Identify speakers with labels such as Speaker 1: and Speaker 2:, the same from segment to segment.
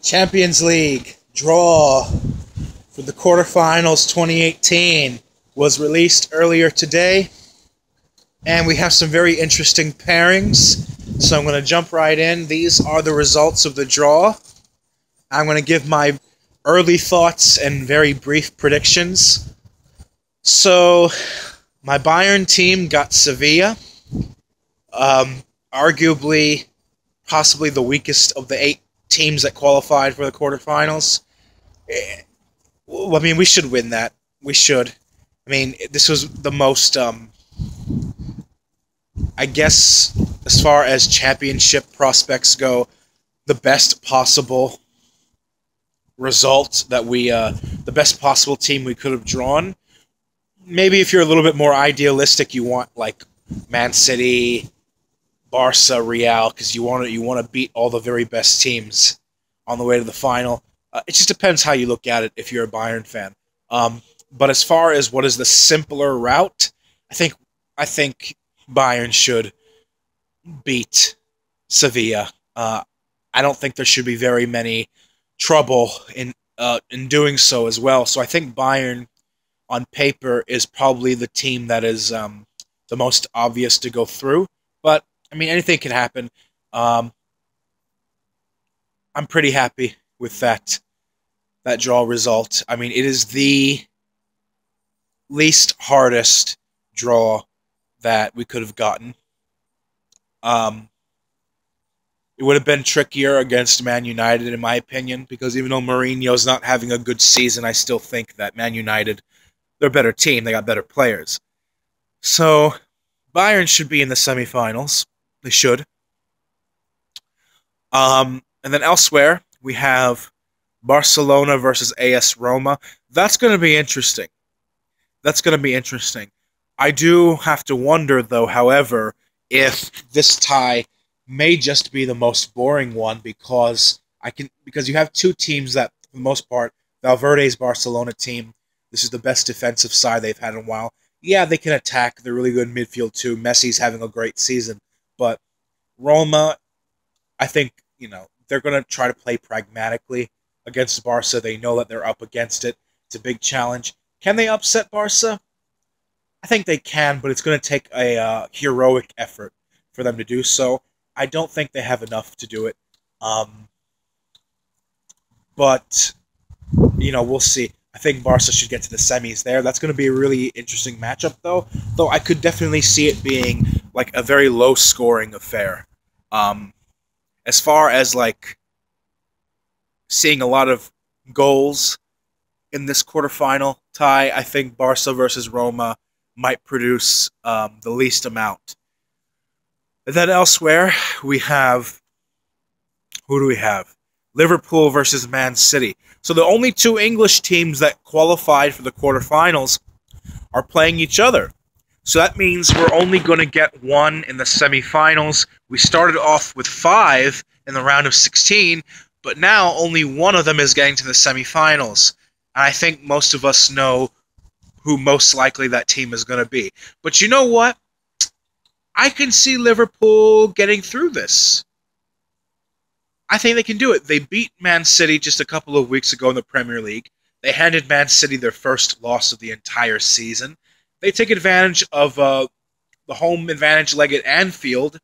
Speaker 1: Champions League draw for the quarterfinals 2018 was released earlier today, and we have some very interesting pairings. So I'm going to jump right in. These are the results of the draw. I'm going to give my early thoughts and very brief predictions. So my Bayern team got Sevilla, arguably possibly the weakest of the 8 teams that qualified for the quarterfinals. I mean, we should win that. We should. I mean, this was the most, I guess, as far as championship prospects go, the best possible result that the best possible team we could have drawn. Maybe if you're a little bit more idealistic, you want like Man City, Barca, Real, because you want to beat all the very best teams on the way to the final. It just depends how you look at it if you're a Bayern fan. But as far as what is the simpler route, I think Bayern should beat Sevilla. I don't think there should be very many trouble in doing so as well. So I think Bayern, on paper, is probably the team that is the most obvious to go through. But I mean, anything can happen. I'm pretty happy with that draw result. I mean, it is the least hardest draw that we could have gotten. It would have been trickier against Man United, in my opinion, because even though Mourinho's not having a good season, I still think that Man United, they're a better team. They got better players. So Bayern should be in the semifinals. They should. And then elsewhere, we have Barcelona versus AS Roma. That's going to be interesting. That's going to be interesting. I do have to wonder, though, however, if this tie may just be the most boring one because you have two teams that, for the most part, Valverde's Barcelona team, this is the best defensive side they've had in a while. Yeah, they can attack. They're really good in midfield, too. Messi's having a great season. But Roma, I think, they're going to try to play pragmatically against Barca. They know that they're up against it. It's a big challenge. Can they upset Barca? I think they can, but it's going to take a heroic effort for them to do so. I don't think they have enough to do it. But, we'll see. I think Barca should get to the semis there. That's going to be a really interesting matchup, though. Though I could definitely see it being like a very low-scoring affair. As far as like seeing a lot of goals in this quarterfinal tie, I think Barca versus Roma might produce the least amount. And then elsewhere, we have, who do we have? Liverpool versus Man City. So the only two English teams that qualified for the quarterfinals are playing each other. So that means we're only going to get one in the semifinals. We started off with 5 in the round of 16, but now only one of them is getting to the semifinals. And I think most of us know who most likely that team is going to be. But you know what? I can see Liverpool getting through this. I think they can do it. They beat Man City just a couple of weeks ago in the Premier League. They handed Man City their first loss of the entire season. They take advantage of the home advantage leg at Anfield.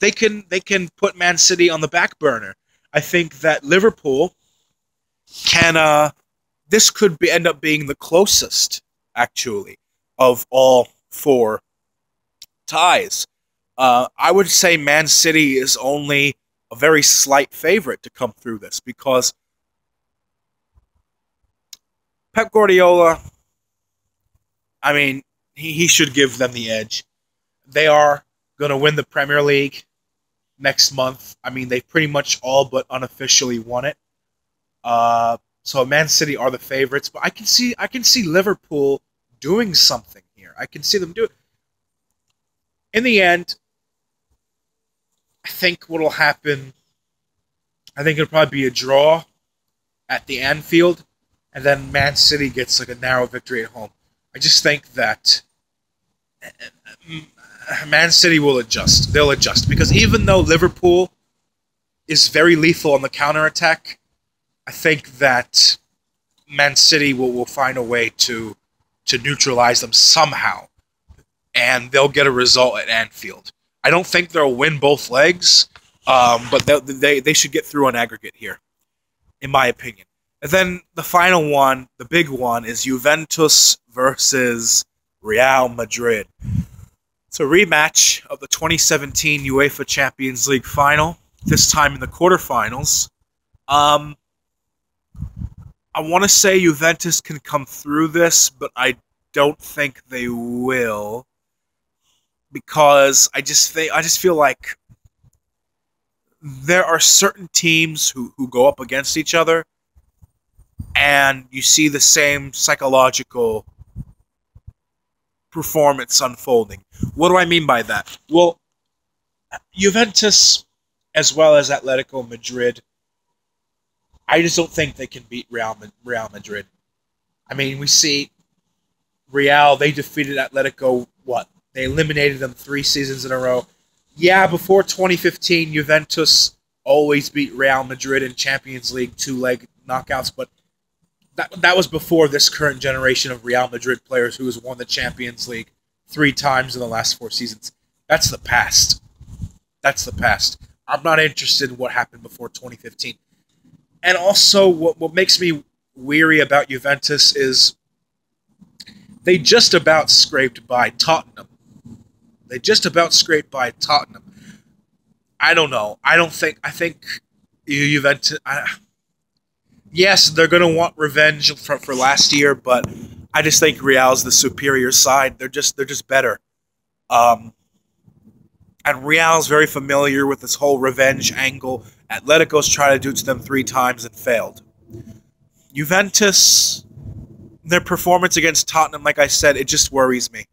Speaker 1: They can put Man City on the back burner. I think that Liverpool can. This could end up being the closest, actually, of all 4 ties. I would say Man City is only a very slight favorite to come through this because Pep Guardiola, I mean, he should give them the edge. They are going to win the Premier League next month. I mean, they've pretty much all but unofficially won it. So Man City are the favorites, but I can see Liverpool doing something here. I can see them do it. In the end, I think what will happen, I think it'll probably be a draw at the Anfield, and then Man City gets like a narrow victory at home. I just think that Man City will adjust. They'll adjust because even though Liverpool is very lethal on the counterattack, I think that Man City will find a way to neutralize them somehow, and they'll get a result at Anfield. I don't think they'll win both legs, but they should get through on aggregate here, in my opinion. And then the final one, the big one, is Juventus versus Real Madrid. It's a rematch of the 2017 UEFA Champions League final, this time in the quarterfinals. Um, I want to say Juventus can come through this, but I don't think they will, because I just feel like there are certain teams who go up against each other, and you see the same psychological performance unfolding. What do I mean by that? Well, Juventus, as well as Atletico Madrid, I just don't think they can beat Real Madrid. I mean, we see Real, they defeated Atletico, what? They eliminated them 3 seasons in a row. Yeah, before 2015, Juventus always beat Real Madrid in Champions League 2-leg knockouts, but that was before this current generation of Real Madrid players who has won the Champions League 3 times in the last 4 seasons. That's the past. That's the past. I'm not interested in what happened before 2015. And also, what makes me weary about Juventus is they just about scraped by Tottenham. They just about scraped by Tottenham. I don't know. I think Juventus. Yes, they're going to want revenge for last year, but I just think Real's the superior side. They're just better. And Real's very familiar with this whole revenge angle. Atletico's tried to do it to them 3 times and failed. Juventus, their performance against Tottenham, like I said, it just worries me.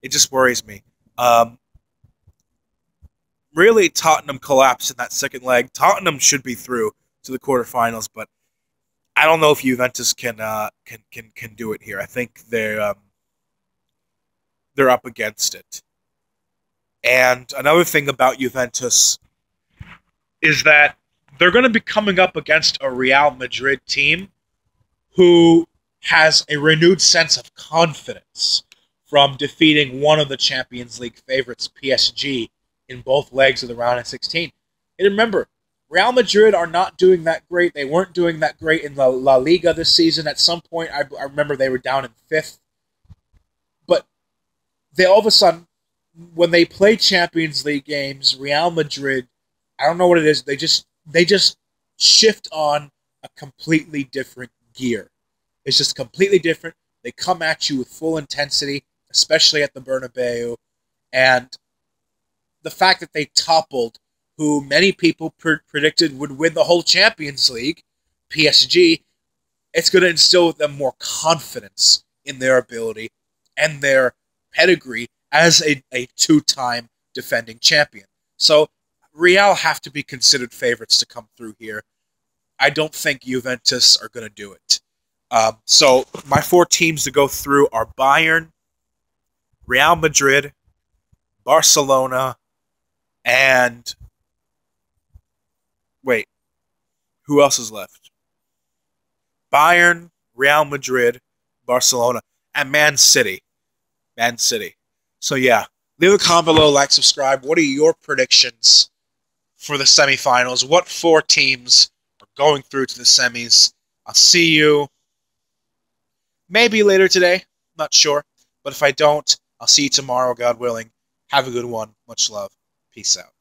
Speaker 1: It just worries me. Really, Tottenham collapsed in that second leg. Tottenham should be through to the quarterfinals, but I don't know if Juventus can do it here. I think they're up against it. And another thing about Juventus is that they're going to be coming up against a Real Madrid team who has a renewed sense of confidence from defeating one of the Champions League favorites, PSG, in both legs of the round of 16. And remember, Real Madrid are not doing that great. They weren't doing that great in La Liga this season. At some point, I remember they were down in 5th. But they all of a sudden, when they play Champions League games, Real Madrid, I don't know what it is, they just shift on a completely different gear. It's just completely different. They come at you with full intensity, especially at the Bernabeu. And the fact that they toppled who many people predicted would win the whole Champions League, PSG, it's going to instill with them more confidence in their ability and their pedigree as a 2-time defending champion. So Real have to be considered favorites to come through here. I don't think Juventus are going to do it. So my 4 teams to go through are Bayern, Real Madrid, Barcelona, and wait, who else is left? Bayern, Real Madrid, Barcelona, and Man City. Man City. So yeah, leave a comment below, like, subscribe. What are your predictions for the semifinals? What 4 teams are going through to the semis? I'll see you maybe later today. Not sure. But if I don't, I'll see you tomorrow, God willing. Have a good one. Much love. Peace out.